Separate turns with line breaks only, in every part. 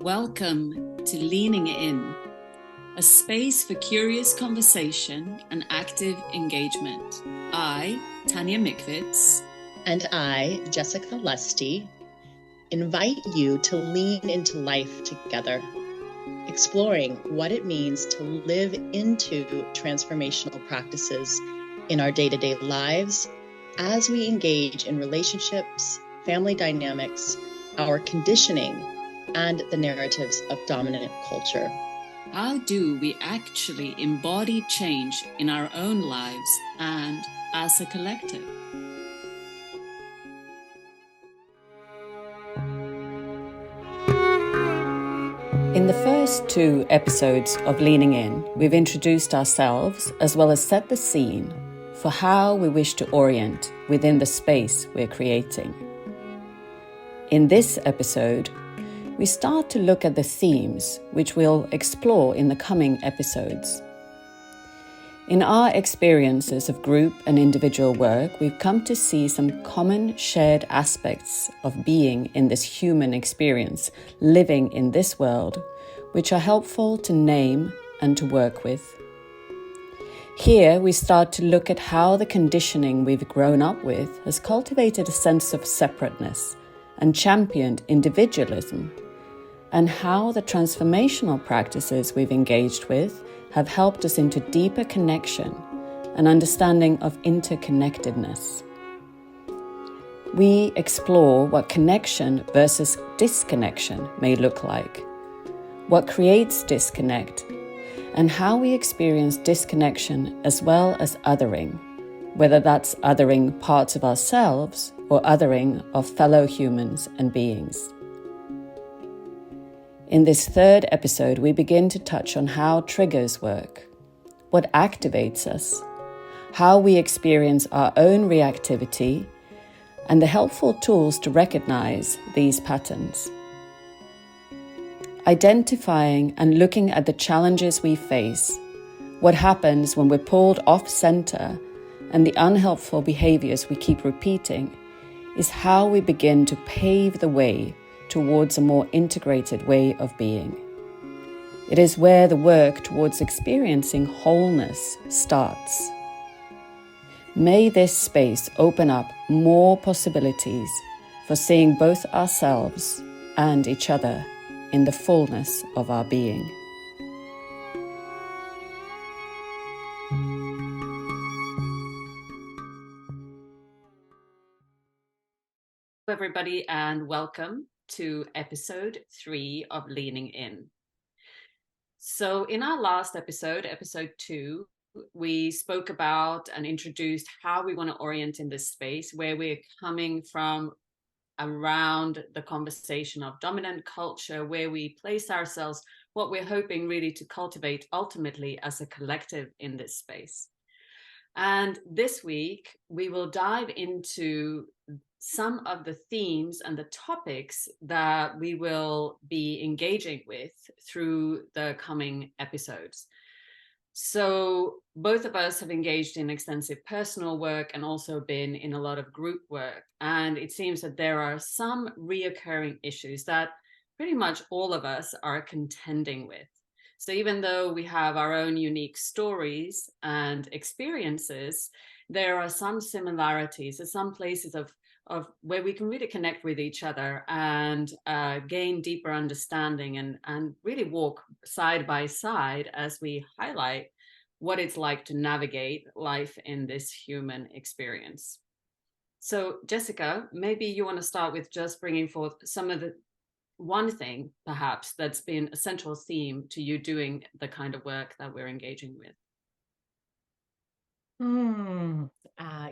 Welcome to Leaning In, a space for curious conversation and active engagement. I, Tanya Mikvitz,
and I, Jessica Lusty, invite you to lean into life together, exploring what it means to live into transformational practices in our day-to-day lives as we engage in relationships, family dynamics, our conditioning, and the narratives of dominant culture.
How do we actually embody change in our own lives and as a collective? In the first two episodes of Leaning In, we've introduced ourselves as well as set the scene for how we wish to orient within the space we're creating. In this episode, we start to look at the themes which we'll explore in the coming episodes. In our experiences of group and individual work, we've come to see some common shared aspects of being in this human experience, living in this world, which are helpful to name and to work with. Here we start to look at how the conditioning we've grown up with has cultivated a sense of separateness and championed individualism, and how the transformational practices we've engaged with have helped us into deeper connection and understanding of interconnectedness. We explore what connection versus disconnection may look like, what creates disconnect, and how we experience disconnection as well as othering, whether that's othering parts of ourselves or othering of fellow humans and beings. In this third episode, we begin to touch on how triggers work, what activates us, how we experience our own reactivity, and the helpful tools to recognize these patterns. Identifying and looking at the challenges we face, what happens when we're pulled off center, and the unhelpful behaviors we keep repeating, is how we begin to pave the way towards a more integrated way of being. It is where the work towards experiencing wholeness starts. May this space open up more possibilities for seeing both ourselves and each other in the fullness of our being. Hello, everybody, and welcome to episode 3 of Leaning In. So in our last episode, episode 2, we spoke about and introduced how we want to orient in this space, where we're coming from around the conversation of dominant culture, where we place ourselves, what we're hoping really to cultivate ultimately as a collective in this space. And this week, we will dive into some of the themes and the topics that we will be engaging with through the coming episodes. So both of us have engaged in extensive personal work and also been in a lot of group work. And it seems that there are some reoccurring issues that pretty much all of us are contending with. So even though we have our own unique stories and experiences, there are some similarities, there's some places of where we can really connect with each other and gain deeper understanding and really walk side by side as we highlight what it's like to navigate life in this human experience. So Jessica, maybe you want to start with just bringing forth some of the one thing perhaps that's been a central theme to you doing the kind of work that we're engaging with.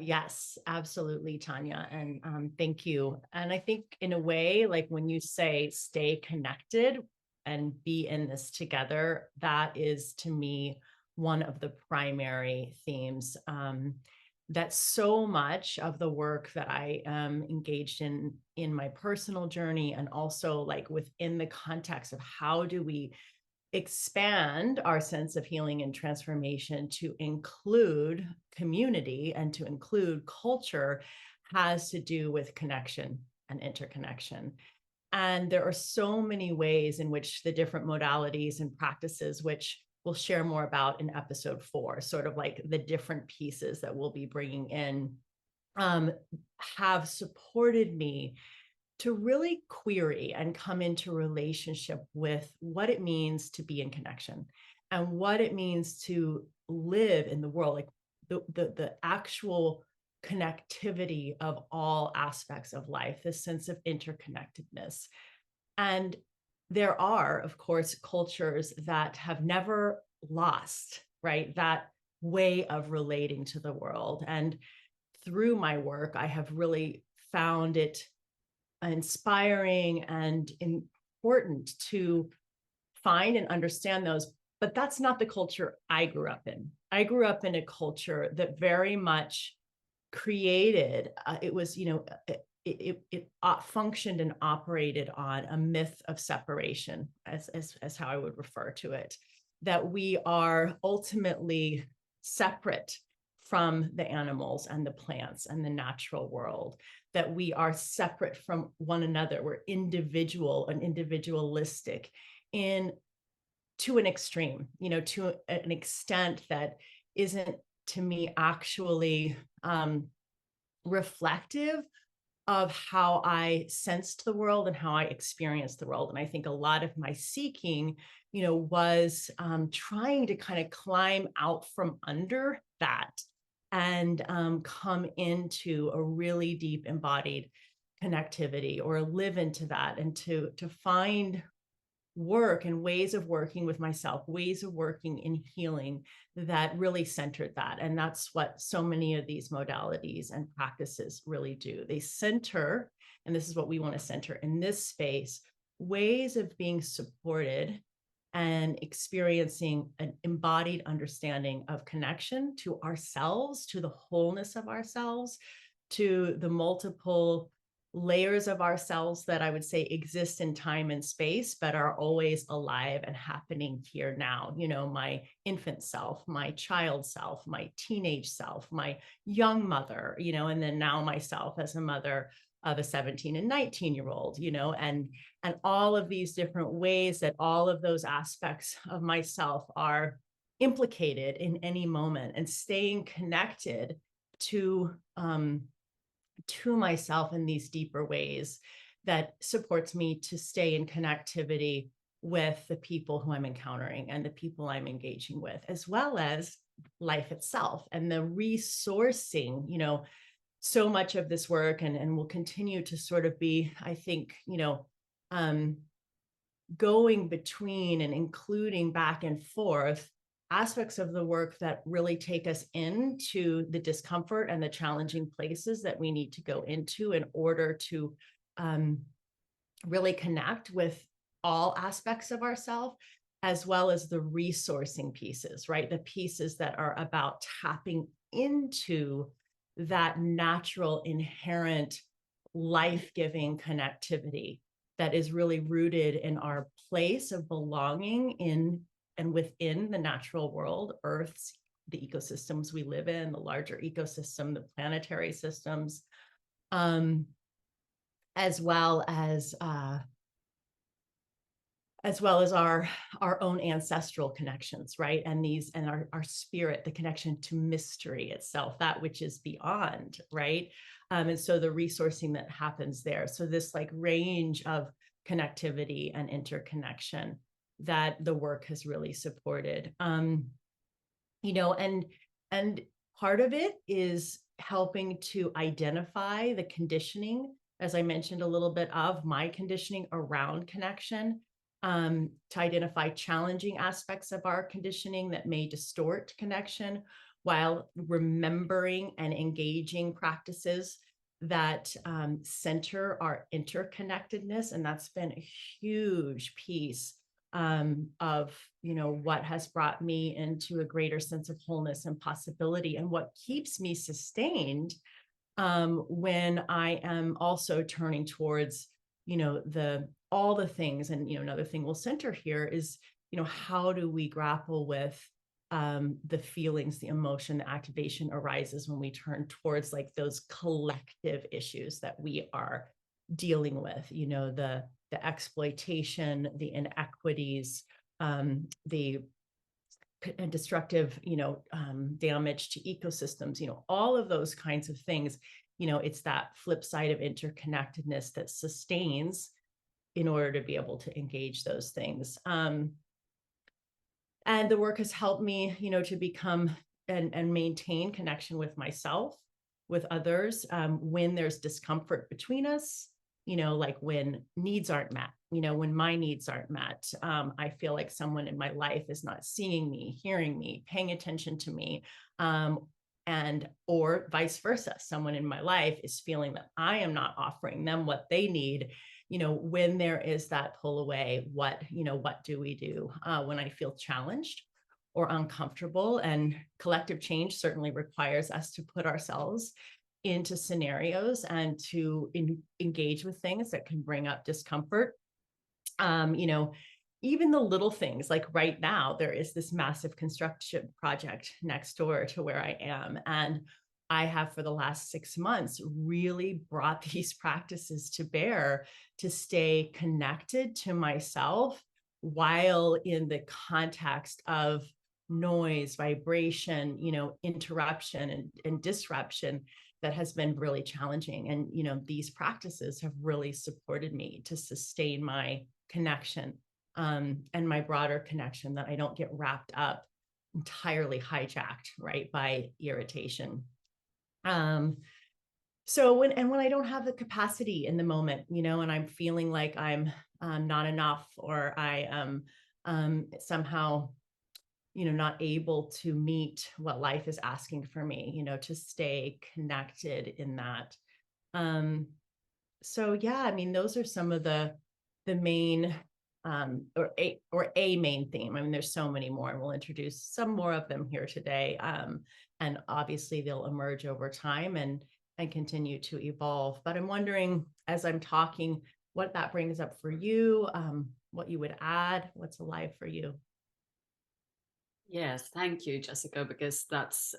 Yes, absolutely, Tanya. And thank you. And I think in a way, like when you say stay connected and be in this together, that is to me one of the primary themes. That so much of the work that I am engaged in my personal journey, and also like within the context of how do we expand our sense of healing and transformation to include community and to include culture, has to do with connection and interconnection. And there are so many ways in which the different modalities and practices, which we'll share more about in episode 4, sort of like the different pieces that we'll be bringing in, have supported me to really query and come into relationship with what it means to be in connection and what it means to live in the world, like the actual connectivity of all aspects of life, this sense of interconnectedness. And there are, of course, cultures that have never lost, right, that way of relating to the world. And through my work, I have really found it inspiring and important to find and understand those. But that's not the culture I grew up in. I grew up in a culture that very much created, it was, it functioned and operated on a myth of separation, as how I would refer to it, that we are ultimately separate from the animals and the plants and the natural world, that we are separate from one another. We're individual and individualistic in to an extreme, to an extent that isn't, to me, actually reflective of how I sensed the world and how I experienced the world. And I think a lot of my seeking, was trying to kind of climb out from under that and come into a really deep embodied connectivity, or live into that, and to find work and ways of working with myself, ways of working in healing that really centered that. And that's what so many of these modalities and practices really do. They center, and this is what we want to center in this space, ways of being supported and experiencing an embodied understanding of connection to ourselves, to the wholeness of ourselves, to the multiple layers of ourselves that I would say exist in time and space, but are always alive and happening here now. My infant self, my child self, my teenage self, my young mother, and then now myself as a mother of a 17 and 19-year-old, and all of these different ways that all of those aspects of myself are implicated in any moment, and staying connected to myself in these deeper ways that supports me to stay in connectivity with the people who I'm encountering and the people I'm engaging with, as well as life itself and the resourcing. So much of this work and will continue to sort of be, I think, going between and including back and forth aspects of the work that really take us into the discomfort and the challenging places that we need to go into in order to really connect with all aspects of ourselves, as well as the resourcing pieces, right? The pieces that are about tapping into that natural, inherent, life-giving connectivity that is really rooted in our place of belonging in and within the natural world, Earth's, the ecosystems we live in, the larger ecosystem, the planetary systems, as well as our own ancestral connections, right? And our spirit, the connection to mystery itself, that which is beyond, right? And so the resourcing that happens there. So this like range of connectivity and interconnection that the work has really supported. And part of it is helping to identify the conditioning, as I mentioned a little bit of my conditioning around connection, to identify challenging aspects of our conditioning that may distort connection, while remembering and engaging practices that center our interconnectedness. And that's been a huge piece of what has brought me into a greater sense of wholeness and possibility, and what keeps me sustained when I am also turning towards all the things. And another thing we'll center here is how do we grapple with the feelings, the emotion, the activation arises when we turn towards like those collective issues that we are dealing with, the exploitation, the inequities, the destructive, damage to ecosystems, all of those kinds of things. It's that flip side of interconnectedness that sustains in order to be able to engage those things. And the work has helped me, to become and maintain connection with myself, with others, when there's discomfort between us, like when needs aren't met, when my needs aren't met. I feel like someone in my life is not seeing me, hearing me, paying attention to me. And or vice versa, someone in my life is feeling that I am not offering them what they need. When there is that pull away, what do we do when I feel challenged or uncomfortable? And collective change certainly requires us to put ourselves into scenarios and to engage with things that can bring up discomfort. Even the little things, like right now, there is this massive construction project next door to where I am. And I have, for the last 6 months, really brought these practices to bear to stay connected to myself while in the context of noise, vibration, interruption and disruption that has been really challenging. And, these practices have really supported me to sustain my connection, and my broader connection, that I don't get wrapped up, entirely hijacked, right, by irritation. So when I don't have the capacity in the moment, and I'm feeling like I'm not enough, or I am somehow, not able to meet what life is asking for me, to stay connected in that. So yeah, I mean, those are some of the main, or a main theme. I mean, there's so many more, and we'll introduce some more of them here today. And obviously they'll emerge over time and continue to evolve. But I'm wondering, as I'm talking, what that brings up for you, what you would add, what's alive for you.
Yes, thank you, Jessica, because that's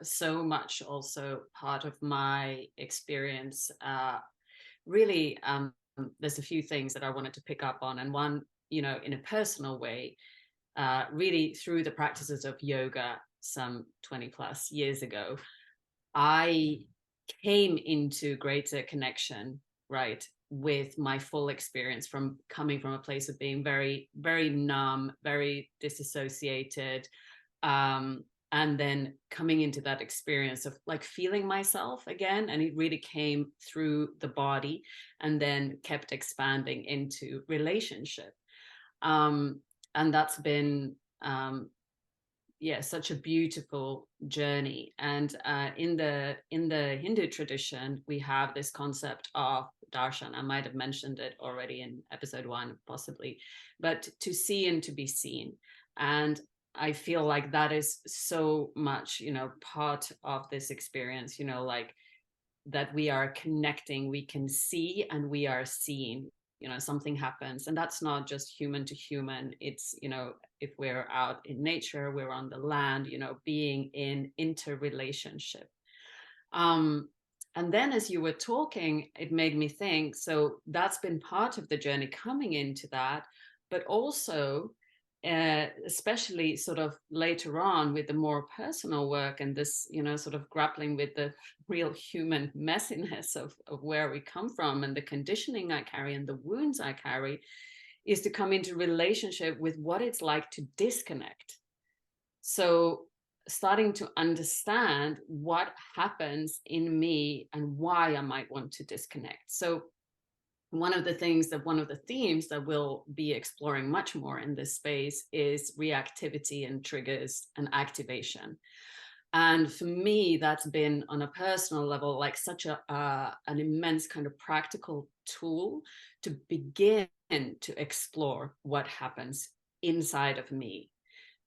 so much also part of my experience. Really, there's a few things that I wanted to pick up on, and one, in a personal way, really through the practices of yoga some 20 plus years ago, I came into greater connection, right, with my full experience, from coming from a place of being very, very numb, very disassociated, and then coming into that experience of like feeling myself again. And it really came through the body and then kept expanding into relationship. And that's been, such a beautiful journey. And in the Hindu tradition, we have this concept of darshan. I might have mentioned it already in episode 1, possibly, but to see and to be seen. And I feel like that is so much, part of this experience, like that we are connecting, we can see and we are seen. Something happens, and that's not just human to human. It's, if we're out in nature, we're on the land, being in interrelationship. And then as you were talking, it made me think, so that's been part of the journey coming into that, but also especially sort of later on with the more personal work and this, sort of grappling with the real human messiness of where we come from and the conditioning I carry and the wounds I carry, is to come into relationship with what it's like to disconnect. So starting to understand what happens in me and why I might want to disconnect. So one of the themes that we'll be exploring much more in this space is reactivity and triggers and activation. And for me, that's been, on a personal level, like such an immense kind of practical tool to begin to explore what happens inside of me,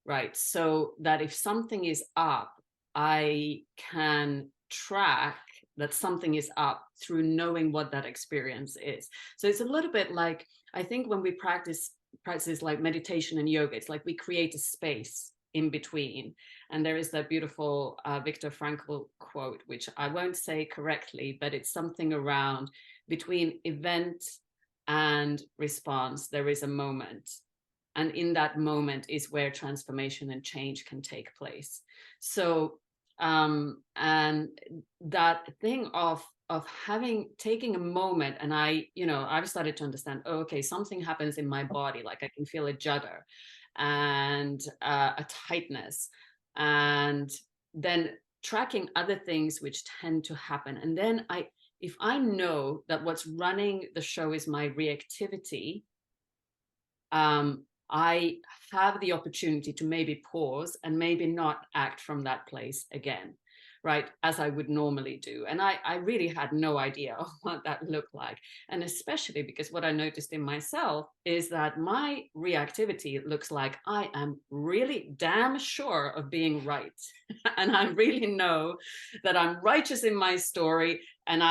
right? So that if something is up, I can track that something is up through knowing what that experience is. So it's a little bit like, I think when we practice like meditation and yoga, it's like we create a space, in between. And there is that beautiful Viktor Frankl quote, which I won't say correctly, but it's something around between event and response, there is a moment. And in that moment is where transformation and change can take place. So, and that thing of taking a moment, and I've started to understand, oh, okay, something happens in my body, like I can feel a judder and a tightness, and then tracking other things which tend to happen. And then if I know that what's running the show is my reactivity, I have the opportunity to maybe pause and maybe not act from that place again, right? As I would normally do. And I really had no idea what that looked like. And especially because what I noticed in myself is that my reactivity looks like I am really damn sure of being right. And I really know that I'm righteous in my story. And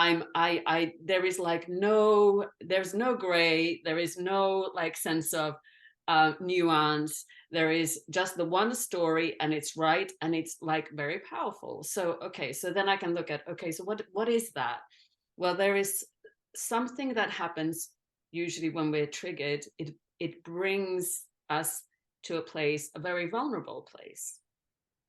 there is like there's no gray, there is no like sense of nuance. There is just the one story, and it's right, and it's like very powerful. So okay, so then I can look at, okay, so what is that? Well, there is something that happens usually when we're triggered. It brings us to a place, a very vulnerable place.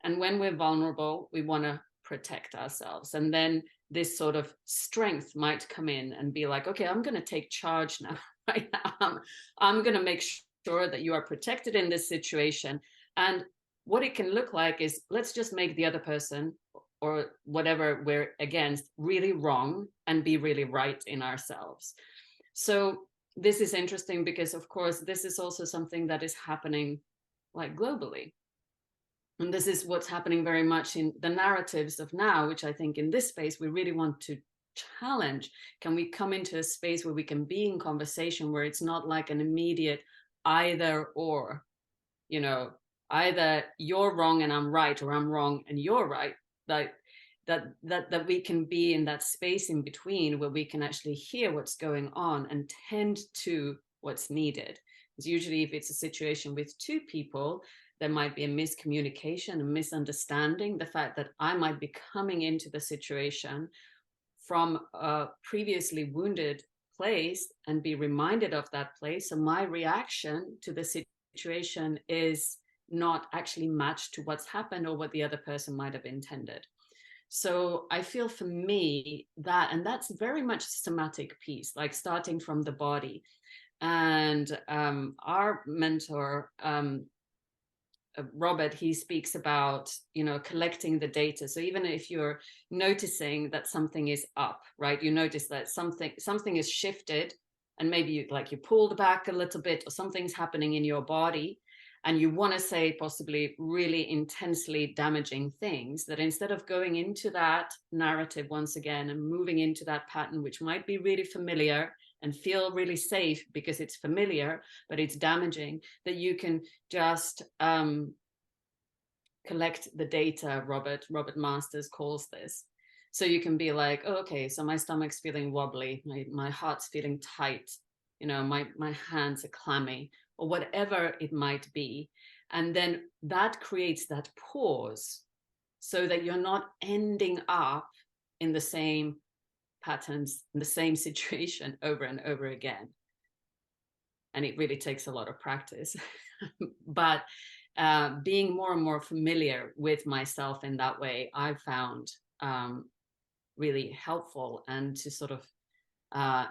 And when we're vulnerable, we want to protect ourselves. And then this sort of strength might come in and be like, okay, I'm going to take charge now. Right now, I'm going to make sure that you are protected in this situation. And what it can look like is, let's just make the other person or whatever we're against really wrong and be really right in ourselves. So this is interesting because, of course, this is also something that is happening like globally. And this is what's happening very much in the narratives of now, which I think in this space we really want to challenge. Can we come into a space where we can be in conversation, where it's not like an immediate either or, either you're wrong and I'm right, or I'm wrong and you're right. That we can be in that space in between where we can actually hear what's going on and tend to what's needed. Because usually if it's a situation with two people, there might be a miscommunication, a misunderstanding, the fact that I might be coming into the situation from a previously wounded place and be reminded of that place. So my reaction to the situation is not actually matched to what's happened or what the other person might have intended. So I feel for me that, and that's very much a somatic piece, like starting from the body. And our mentor, Robert, he speaks about, collecting the data. So even if you're noticing that something is up, right, you notice that something is shifted, and maybe you pulled back a little bit, or something's happening in your body, and you want to say possibly really intensely damaging things, that instead of going into that narrative once again and moving into that pattern, which might be really familiar and feel really safe because it's familiar, but it's damaging, that you can just collect the data. Robert Masters calls this. So you can be like, oh, okay, so my stomach's feeling wobbly, my heart's feeling tight, my hands are clammy, or whatever it might be. And then that creates that pause so that you're not ending up in the same patterns, in the same situation over and over again. And it really takes a lot of practice. But being more and more familiar with myself in that way, I've found really helpful, and to sort of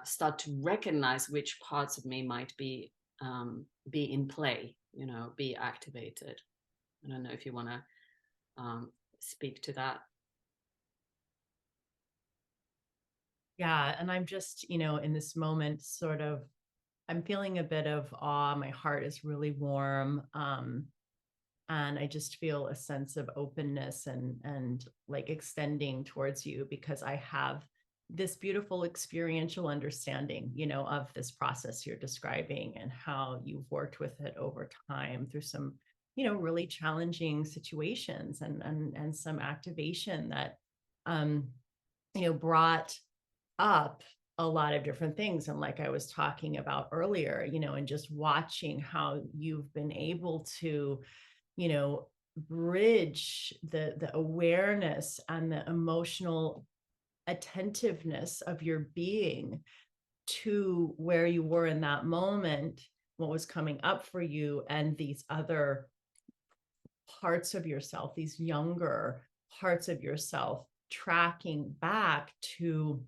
start to recognize which parts of me might be in play, be activated. I don't know if you want to speak to that.
Yeah. And I'm just, in this moment, sort of, I'm feeling a bit of awe. My heart is really warm. And I just feel a sense of openness and like extending towards you, because I have this beautiful experiential understanding, of this process you're describing, and how you've worked with it over time through some, really challenging situations, and some activation that, brought up a lot of different things. And like I was talking about earlier, and just watching how you've been able to, bridge the awareness and the emotional attentiveness of your being to where you were in that moment, what was coming up for you, and these other parts of yourself, these younger parts of yourself, tracking back to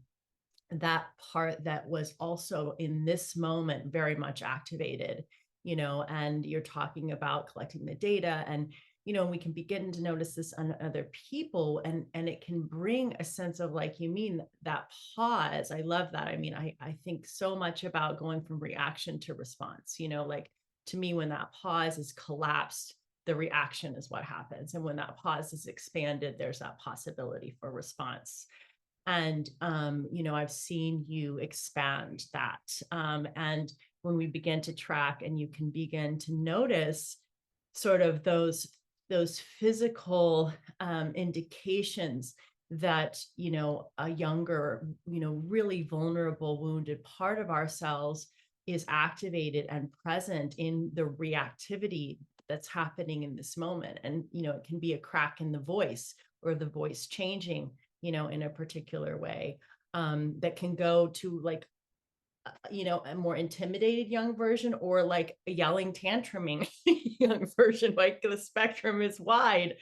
that part that was also in this moment very much activated, and you're talking about collecting the data, and we can begin to notice this on other people, and it can bring a sense of, like, you mean that pause. I love that. I mean, I think so much about going from reaction to response, like, to me, when that pause is collapsed, the reaction is what happens, and when that pause is expanded, there's that possibility for response. And I've seen you expand that, and when we begin to track, and you can begin to notice sort of those physical indications that a younger, really vulnerable, wounded part of ourselves is activated and present in the reactivity that's happening in this moment. And it can be a crack in the voice, or the voice changing in a particular way, that can go to, like, a more intimidated young version, or like a yelling tantruming young version. Like, the spectrum is wide.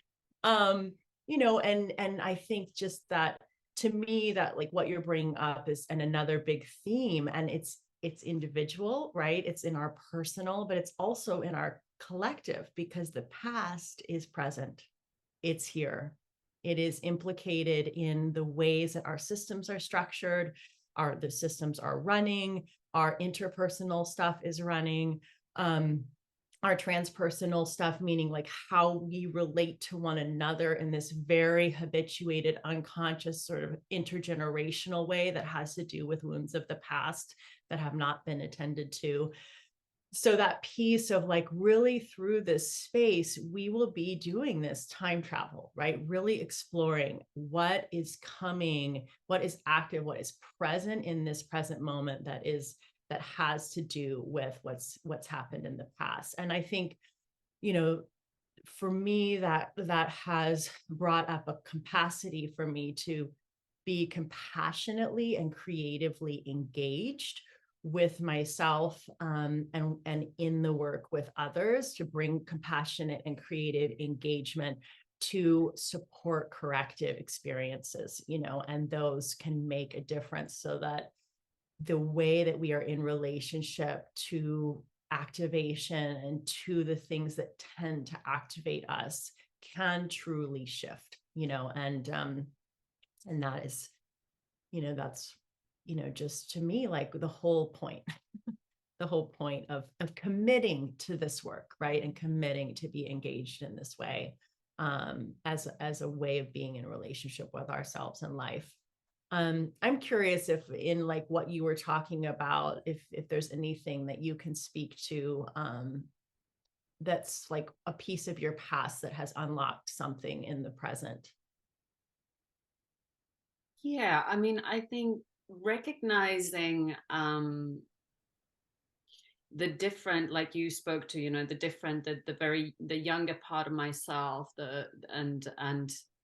And I think just that, to me, that, like, what you're bringing up is and another big theme, and it's individual, right? It's in our personal, but it's also in our collective, because the past is present. It's here. It is implicated in the ways that our systems are structured, the systems are running, our interpersonal stuff is running, our transpersonal stuff, meaning like how we relate to one another in this very habituated, unconscious, sort of intergenerational way that has to do with wounds of the past that have not been attended to. So that piece of, like, really through this space, we will be doing this time travel, right? Really exploring what is coming, what is active, what is present in this present moment that has to do with what's happened in the past. And I think, for me, that has brought up a capacity for me to be compassionately and creatively engaged with myself, and in the work with others, to bring compassionate and creative engagement to support corrective experiences, and those can make a difference, so that the way that we are in relationship to activation and to the things that tend to activate us can truly shift, and that is, that's, just to me, like, the whole point, the whole point of committing to this work, right? And committing to be engaged in this way, as a way of being in a relationship with ourselves and life. I'm curious if, in, like, what you were talking about, if there's anything that you can speak to, that's like a piece of your past that has unlocked something in the present.
Yeah, I mean, I think recognizing the different, like you spoke to, the different, the younger part of myself, and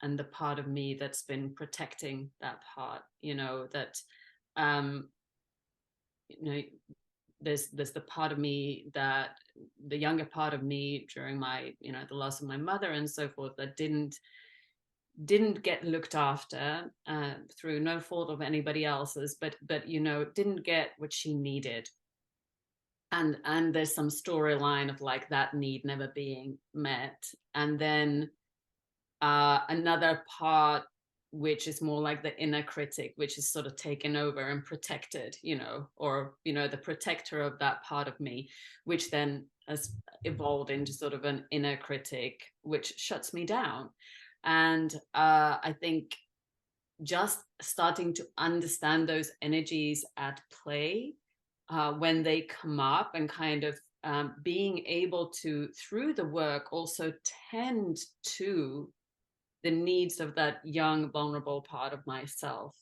the part of me that's been protecting that part, that um you know there's the part of me, that the younger part of me during my, the loss of my mother and so forth, that didn't get looked after, through no fault of anybody else's, but didn't get what she needed. And there's some storyline of, like, that need never being met. And then another part, which is more like the inner critic, which is sort of taken over and protected, or the protector of that part of me, which then has evolved into sort of an inner critic, which shuts me down. And I think just starting to understand those energies at play, when they come up, and kind of being able to, through the work, also tend to the needs of that young, vulnerable part of myself.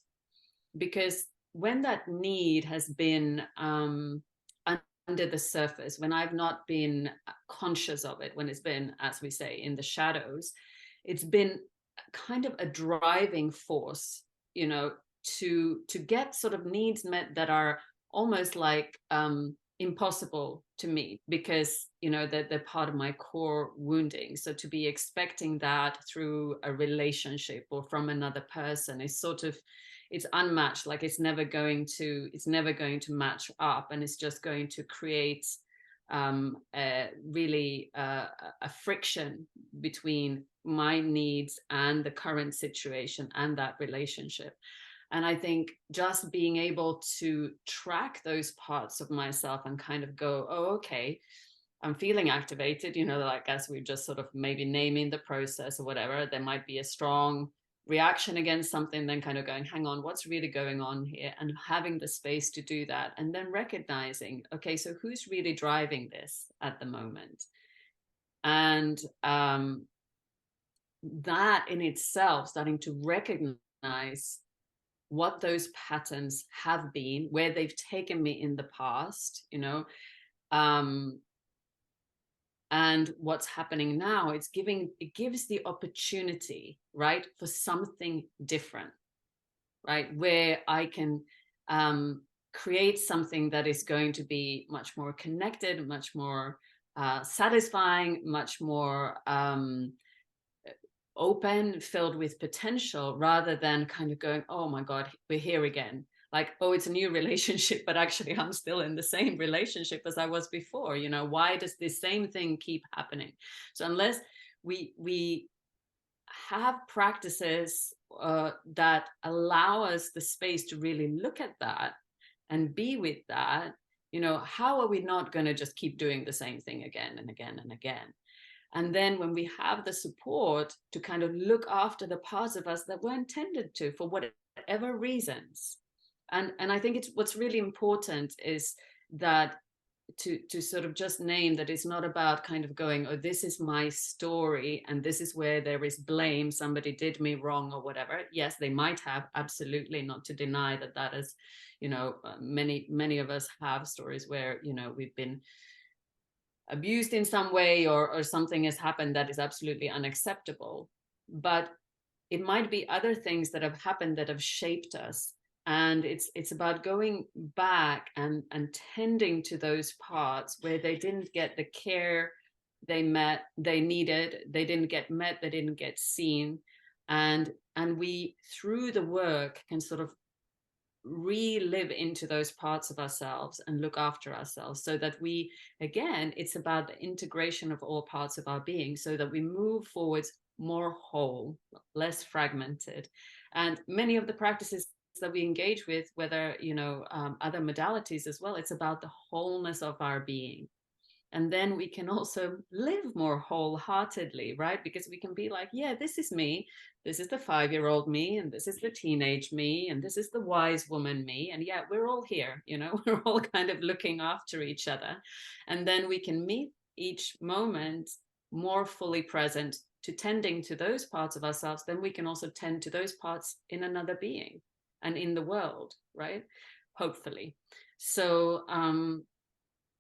Because when that need has been under the surface, when I've not been conscious of it, when it's been, as we say, in the shadows, it's been kind of a driving force, you know, to get sort of needs met that are almost like impossible to meet, because you know that they're part of my core wounding. So to be expecting that through a relationship or from another person is sort of, it's unmatched. Like it's never going to match up, and it's just going to create really a friction between my needs and the current situation and that relationship. And I think just being able to track those parts of myself and kind of go, oh, okay, I'm feeling activated, you know, like as we're just sort of maybe naming the process or whatever, there might be a strong reaction against something, then kind of going, hang on, what's really going on here? And having the space to do that. And then recognizing, okay, so who's really driving this at the moment? And that in itself, starting to recognize what those patterns have been, where they've taken me in the past, you know, and what's happening now, it gives the opportunity, right, for something different, right, where I can create something that is going to be much more connected, much more satisfying, much more open, filled with potential, rather than kind of going, oh my God, we're here again. Like, oh, it's a new relationship, but actually I'm still in the same relationship as I was before. You know, why does this same thing keep happening? So unless we have practices that allow us the space to really look at that and be with that, you know, how are we not going to just keep doing the same thing again and again and again? And then when we have the support to kind of look after the parts of us that weren't tended to for whatever reasons. And I think it's what's really important is that to sort of just name that it's not about kind of going, oh, this is my story and this is where there is blame, somebody did me wrong or whatever. Yes, they might have, absolutely, not to deny that that is, you know, many of us have stories where, you know, we've been abused in some way, or something has happened that is absolutely unacceptable. But it might be other things that have happened that have shaped us. And it's about going back and tending to those parts where they didn't get the care they needed, they didn't get met, they didn't get seen. And we, through the work, can sort of relive into those parts of ourselves and look after ourselves, so that we, again, it's about the integration of all parts of our being, so that we move forwards more whole, less fragmented. And many of the practices that we engage with, whether, you know, other modalities as well, it's about the wholeness of our being. And then we can also live more wholeheartedly, right? Because we can be like, yeah, this is me. This is the 5-year-old me, and this is the teenage me, and this is the wise woman me. And yeah, we're all here, you know, we're all kind of looking after each other. And then we can meet each moment more fully present to tending to those parts of ourselves. Then we can also tend to those parts in another being and in the world, right? Hopefully. So,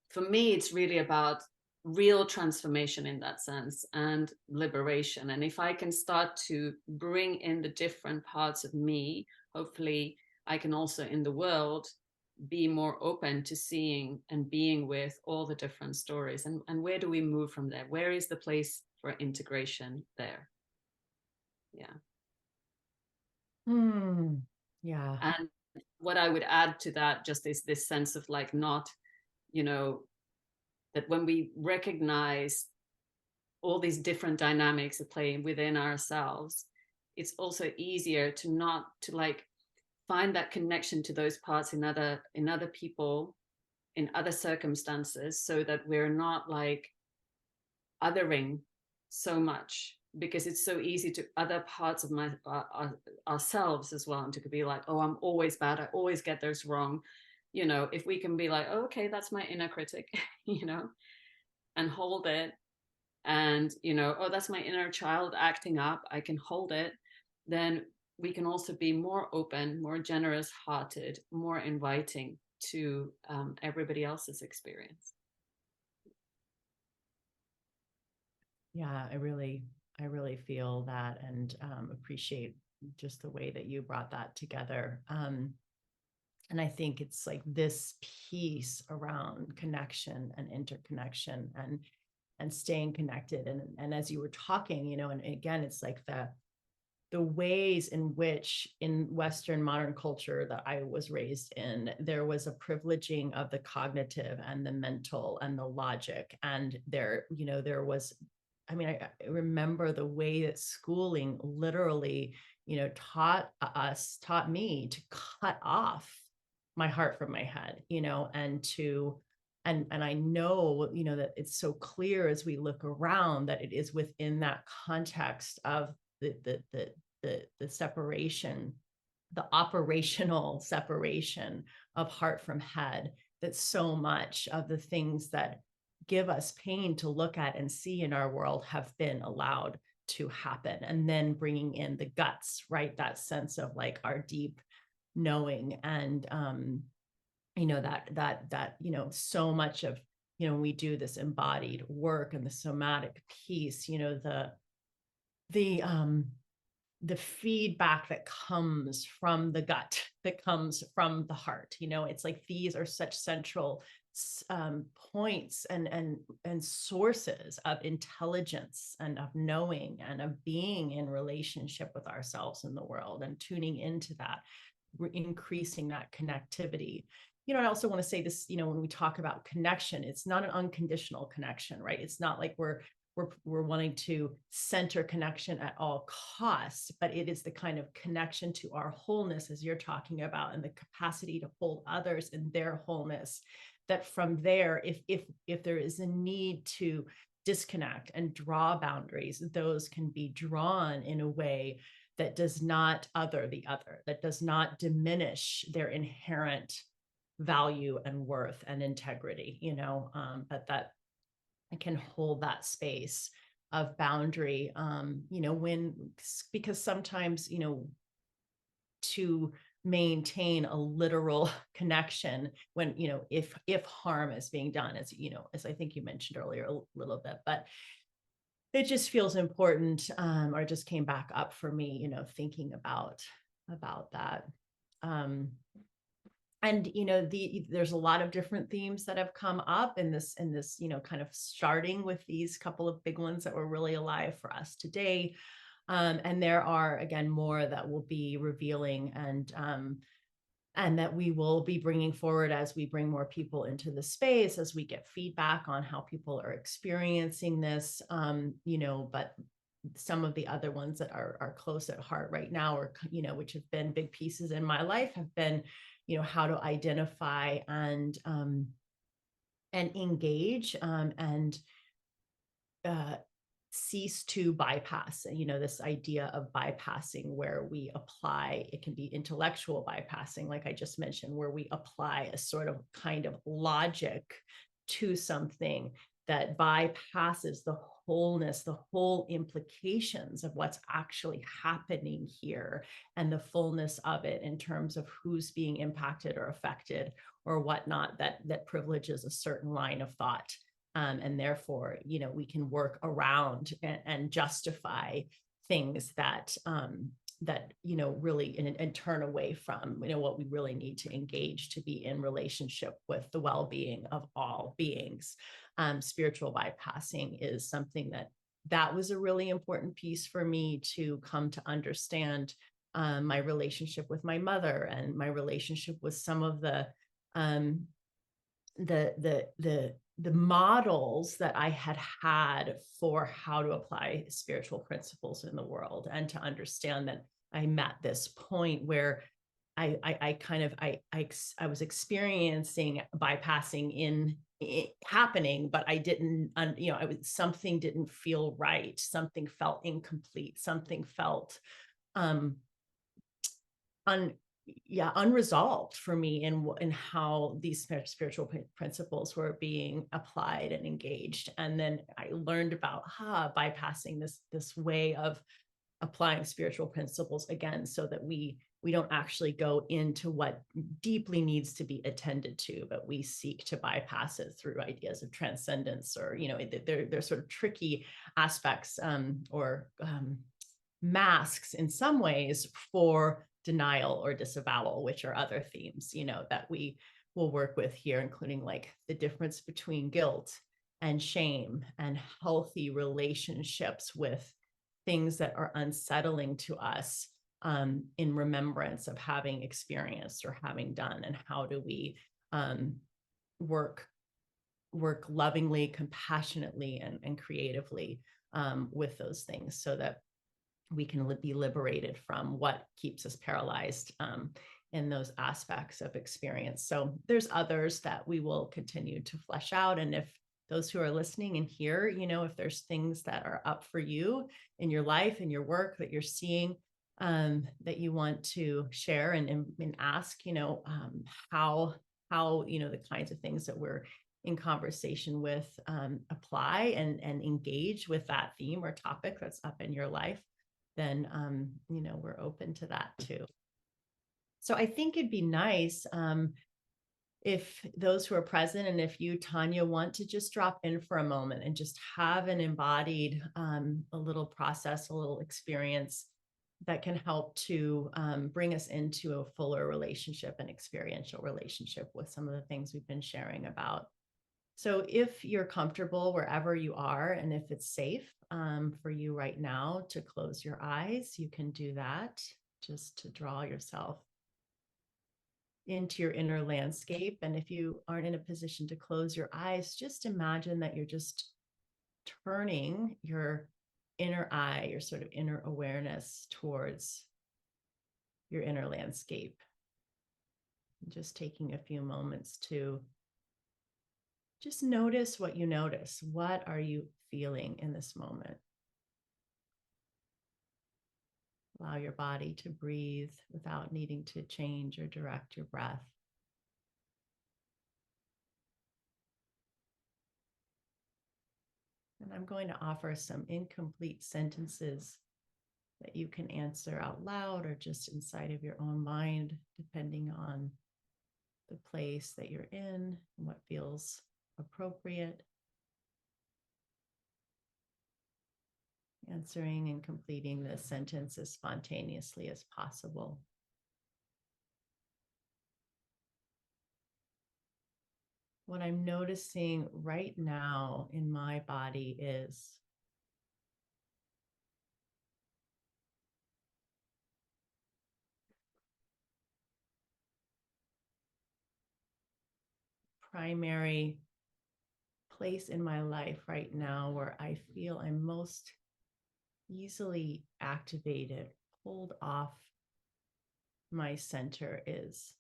for me, it's really about real transformation in that sense, and liberation. And if I can start to bring in the different parts of me, hopefully I can also in the world be more open to seeing and being with all the different stories. And where do we move from there? Where is the place for integration there? Yeah.
Yeah.
And what I would add to that just is this sense of like, not, you know, that when we recognize all these different dynamics at play within ourselves, it's also easier to not to like find that connection to those parts in other people, in other circumstances, so that we're not like othering so much, because it's so easy to other parts of ourselves as well, and to be like, oh, I'm always bad, I always get those wrong. You know, if we can be like, oh, okay, that's my inner critic, you know, and hold it. And, you know, oh, that's my inner child acting up, I can hold it. Then we can also be more open, more generous hearted, more inviting to everybody else's experience.
Yeah, I really feel that, and appreciate just the way that you brought that together. And I think it's like this piece around connection and interconnection and staying connected. And as you were talking, you know, and again, it's like the ways in which in Western modern culture that I was raised in, there was a privileging of the cognitive and the mental and the logic. And there, you know, there was, I mean, I remember the way that schooling literally, you know, taught me to cut off my heart from my head, you know, and I know, you know, that it's so clear as we look around that it is within that context of the separation, the operational separation of heart from head, that so much of the things that give us pain to look at and see in our world have been allowed to happen. And then bringing in the guts, right? That sense of like our deep knowing. And you know, that you know, so much of, you know, when we do this embodied work and the somatic piece, you know, the feedback that comes from the gut, that comes from the heart, you know, it's like these are such central points and sources of intelligence and of knowing and of being in relationship with ourselves in the world, and tuning into that, increasing that connectivity. You know, I also want to say this, you know, when we talk about connection, it's not an unconditional connection, right? It's not like we're wanting to center connection at all costs, but it is the kind of connection to our wholeness, as you're talking about, and the capacity to hold others in their wholeness. That from there, if there is a need to disconnect and draw boundaries, those can be drawn in a way that does not other the other, that does not diminish their inherent value and worth and integrity, you know, but that I can hold that space of boundary, you know, because sometimes, you know, to maintain a literal connection when, you know, if harm is being done, as, you know, as I think you mentioned earlier a little bit, but it just feels important, or it just came back up for me, you know, thinking about that. And you know, there's a lot of different themes that have come up in this, you know, kind of starting with these couple of big ones that were really alive for us today. And there are, again, more that will be revealing, and that we will be bringing forward as we bring more people into the space, as we get feedback on how people are experiencing this, you know, but some of the other ones that are close at heart right now, or, you know, which have been big pieces in my life, have been, you know, how to identify and engage, and cease to bypass, you know, this idea of bypassing, where we apply, it can be intellectual bypassing, like I just mentioned, where we apply a sort of kind of logic to something that bypasses the wholeness, the whole implications of what's actually happening here, and the fullness of it in terms of who's being impacted or affected or whatnot, that privileges a certain line of thought. And therefore, you know, we can work around and justify things that that, you know, really, and turn away from, you know, what we really need to engage to be in relationship with the well-being of all beings. Spiritual bypassing is something that was a really important piece for me to come to understand. My relationship with my mother, and my relationship with some of the models that I had for how to apply spiritual principles in the world, and to understand that I'm at this point where I was experiencing bypassing happening, but I didn't, you know, something didn't feel right, something felt incomplete, something felt unresolved for me in how these spiritual principles were being applied and engaged. And then I learned about bypassing this way of applying spiritual principles, again, so that we we don't actually go into what deeply needs to be attended to, but we seek to bypass it through ideas of transcendence, or, they're sort of tricky aspects, or masks in some ways for denial or disavowal, which are other themes, that we will work with here, including like the difference between guilt and shame and healthy relationships with things that are unsettling to us, in remembrance of having experienced or having done, and how do we work lovingly, compassionately, and creatively with those things, so that we can be liberated from what keeps us paralyzed in those aspects of experience. So there's others that we will continue to flesh out. And if those who are listening and here, if there's things that are up for you in your life, in your work, that you're seeing, that you want to share and ask, how the kinds of things that we're in conversation with apply and engage with that theme or topic that's up in your life, then we're open to that too. So I think it'd be nice if those who are present, and if you, Tanya, want to just drop in for a moment and just have an embodied, a little process, a little experience that can help to bring us into a fuller relationship and experiential relationship with some of the things we've been sharing about. So if you're comfortable wherever you are, and if it's safe for you right now to close your eyes, you can do that, just to draw yourself into your inner landscape. And if you aren't in a position to close your eyes, just imagine that you're just turning your inner eye, your sort of inner awareness towards your inner landscape. Just taking a few moments to just notice what you notice. What are you feeling in this moment? Allow your body to breathe without needing to change or direct your breath. And I'm going to offer some incomplete sentences that you can answer out loud or just inside of your own mind, depending on the place that you're in and what feels appropriate. Answering and completing this sentence as spontaneously as possible. What I'm noticing right now in my body is primary place in my life right now where I feel I'm most easily activated, pulled off my center is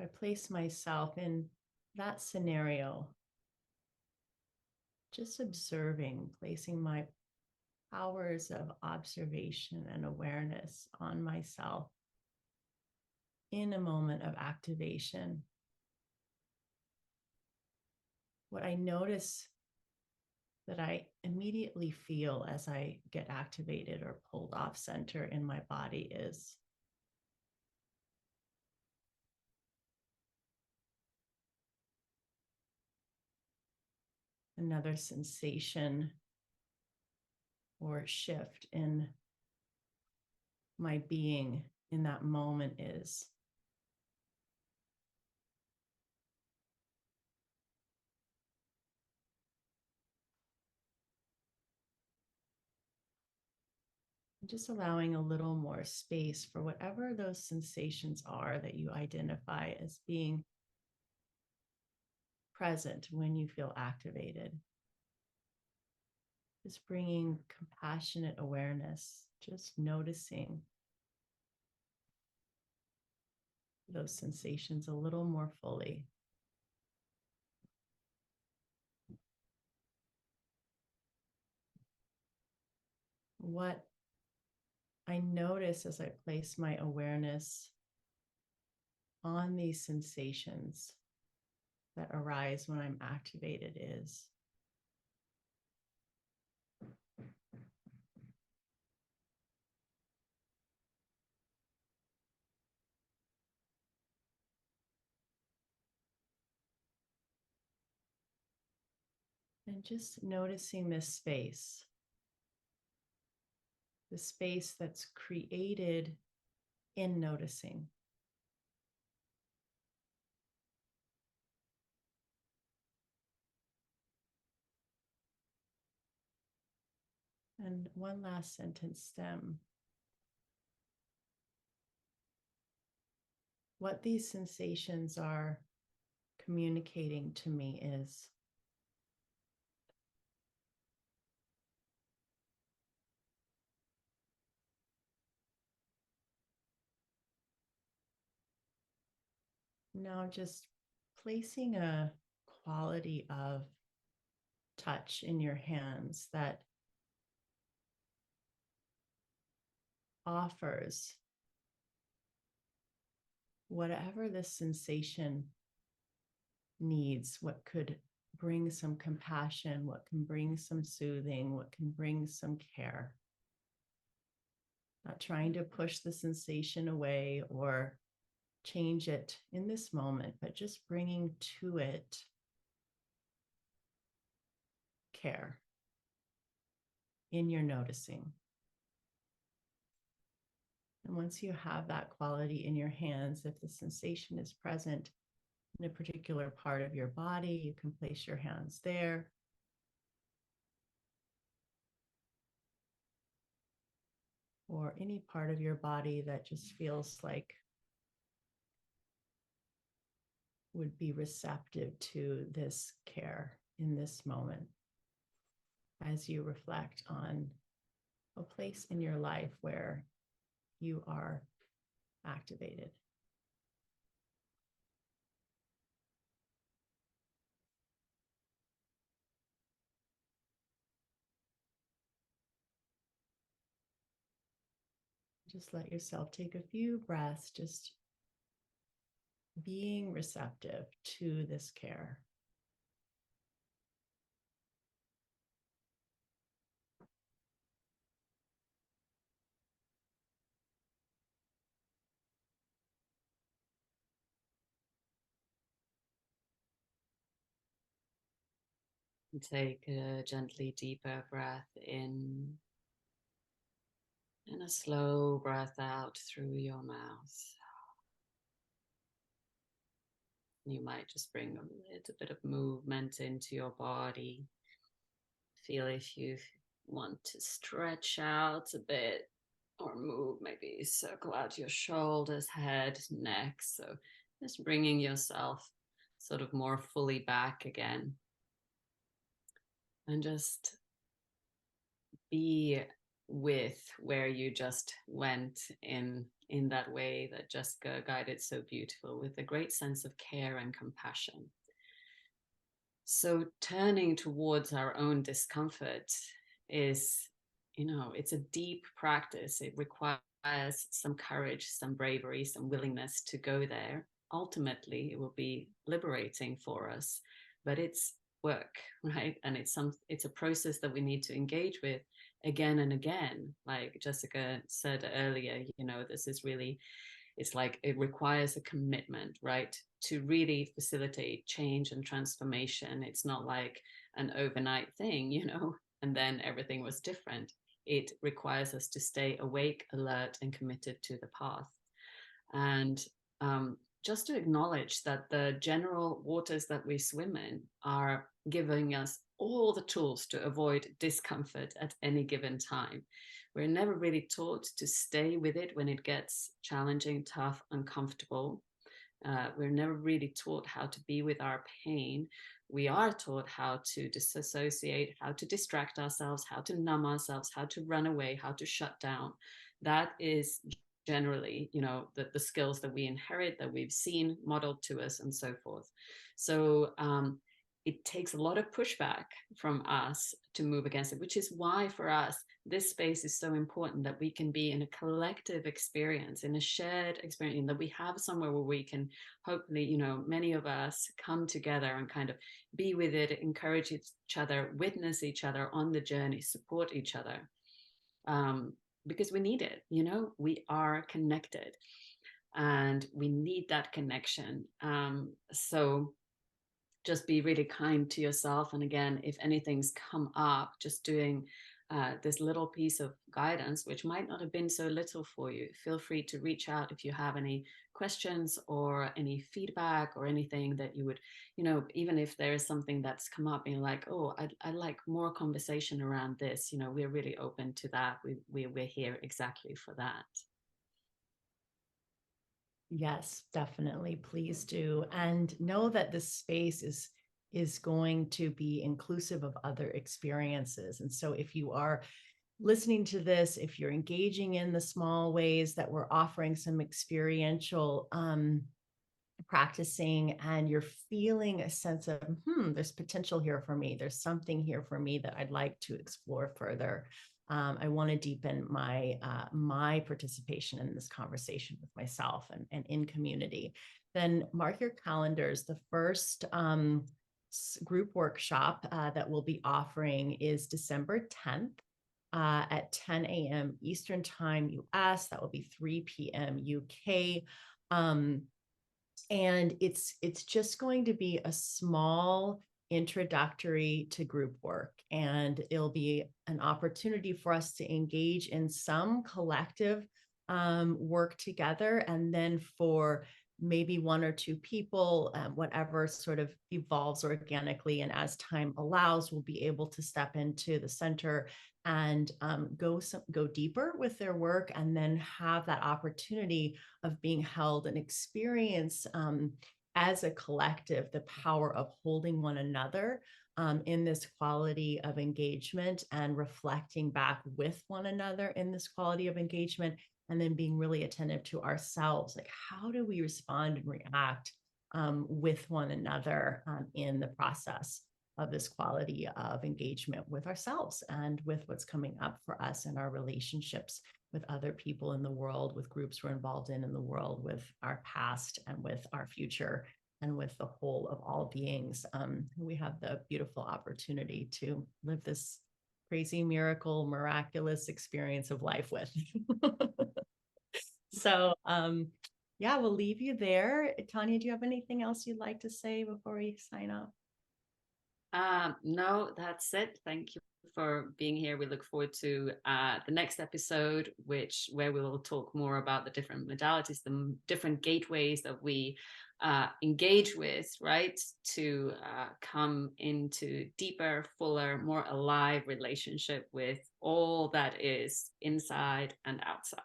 I place myself in that scenario, just observing, placing my powers of observation and awareness on myself in a moment of activation. What I notice that I immediately feel as I get activated or pulled off center in my body is another sensation or shift in my being in that moment is just allowing a little more space for whatever those sensations are that you identify as being present when you feel activated. Just bringing compassionate awareness, just noticing those sensations a little more fully. What I notice as I place my awareness on these sensations that arise when I'm activated is. And just noticing this space, the space that's created in noticing. And one last sentence stem. What these sensations are communicating to me is now just placing a quality of touch in your hands that offers whatever this sensation needs, what could bring some compassion, what can bring some soothing, what can bring some care. Not trying to push the sensation away or change it in this moment, but just bringing to it care in your noticing. And once you have that quality in your hands, if the sensation is present in a particular part of your body, you can place your hands there. Or any part of your body that just feels like would be receptive to this care in this moment as you reflect on a place in your life where you are activated. Just let yourself take a few breaths, just being receptive to this care.
Take a gently deeper breath in and a slow breath out through your mouth. You might just bring a little bit of movement into your body. Feel if you want to stretch out a bit or move, maybe circle out your shoulders, head, neck. So just bringing yourself sort of more fully back again. And just be with where you just went in that way that Jessica guided so beautiful, with a great sense of care and compassion. So turning towards our own discomfort is, it's a deep practice. It requires some courage, some bravery, some willingness to go there. Ultimately, it will be liberating for us, but it's work, right? And it's a process that we need to engage with again and again. Like Jessica said earlier, this is really, it's like it requires a commitment, right, to really facilitate change and transformation. It's not like an overnight thing, and then everything was different. It requires us to stay awake, alert, and committed to the path. And just to acknowledge that the general waters that we swim in are giving us all the tools to avoid discomfort at any given time. We're never really taught to stay with it when it gets challenging, tough, uncomfortable. We're never really taught how to be with our pain. We are taught how to disassociate, how to distract ourselves, how to numb ourselves, how to run away, how to shut down. That is generally, the skills that we inherit, that we've seen modeled to us, and so forth. So it takes a lot of pushback from us to move against it, which is why for us, this space is so important, that we can be in a collective experience, in a shared experience, that we have somewhere where we can hopefully, you know, many of us come together and kind of be with it, encourage each other, witness each other on the journey, support each other. Because we need it, you know, we are connected and we need that connection. So just be really kind to yourself. And again, if anything's come up, just doing this little piece of guidance, which might not have been so little for you, feel free to reach out if you have any questions or any feedback or anything that you would, you know, even if there is something that's come up and you're like, oh, I'd like more conversation around this, you know, we're really open to that. We're here exactly for that.
Yes, definitely. Please do. And know that this space is going to be inclusive of other experiences. And so if you are listening to this, if you're engaging in the small ways that we're offering some experiential practicing, and you're feeling a sense of, there's potential here for me, there's something here for me that I'd like to explore further. I want to deepen my participation in this conversation with myself and in community. Then mark your calendars. The first group workshop that we'll be offering is December 10th at 10 a.m. Eastern Time, US. That will be 3 p.m. UK. And it's just going to be a small introductory to group work. And it'll be an opportunity for us to engage in some collective work together. And then for maybe one or two people, whatever sort of evolves organically. And as time allows, we'll be able to step into the center and go deeper with their work, and then have that opportunity of being held and experience as a collective the power of holding one another in this quality of engagement, and reflecting back with one another in this quality of engagement, and then being really attentive to ourselves. Like, how do we respond and react with one another in the process of this quality of engagement with ourselves and with what's coming up for us in our relationships with other people in the world, with groups we're involved in the world, with our past and with our future, and with the whole of all beings. We have the beautiful opportunity to live this crazy, miraculous experience of life with. So, yeah, we'll leave you there. Tanya, do you have anything else you'd like to say before we sign off?
No, that's it. Thank you for being here. We look forward to the next episode, where we will talk more about the different modalities, the different gateways that we engage with, right, to come into deeper, fuller, more alive relationship with all that is inside and outside.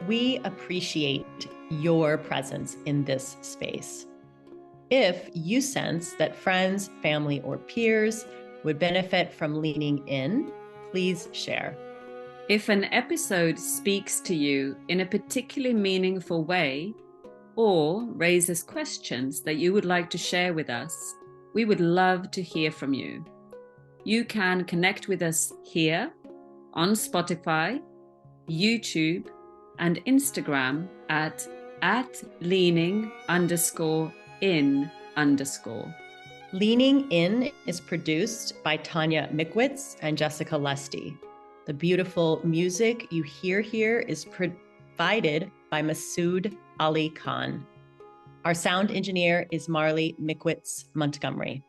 We appreciate your presence in this space. If you sense that friends, family, or peers would benefit from leaning in, please share.
If an episode speaks to you in a particularly meaningful way, or raises questions that you would like to share with us, we would love to hear from you. You can connect with us here on Spotify, YouTube, and Instagram at leaning_in_.
Leaning In is produced by Tanya Mikwitz and Jessica Lesty. The beautiful music you hear here is provided by Masood Ali Khan. Our sound engineer is Marley Mikwitz Montgomery.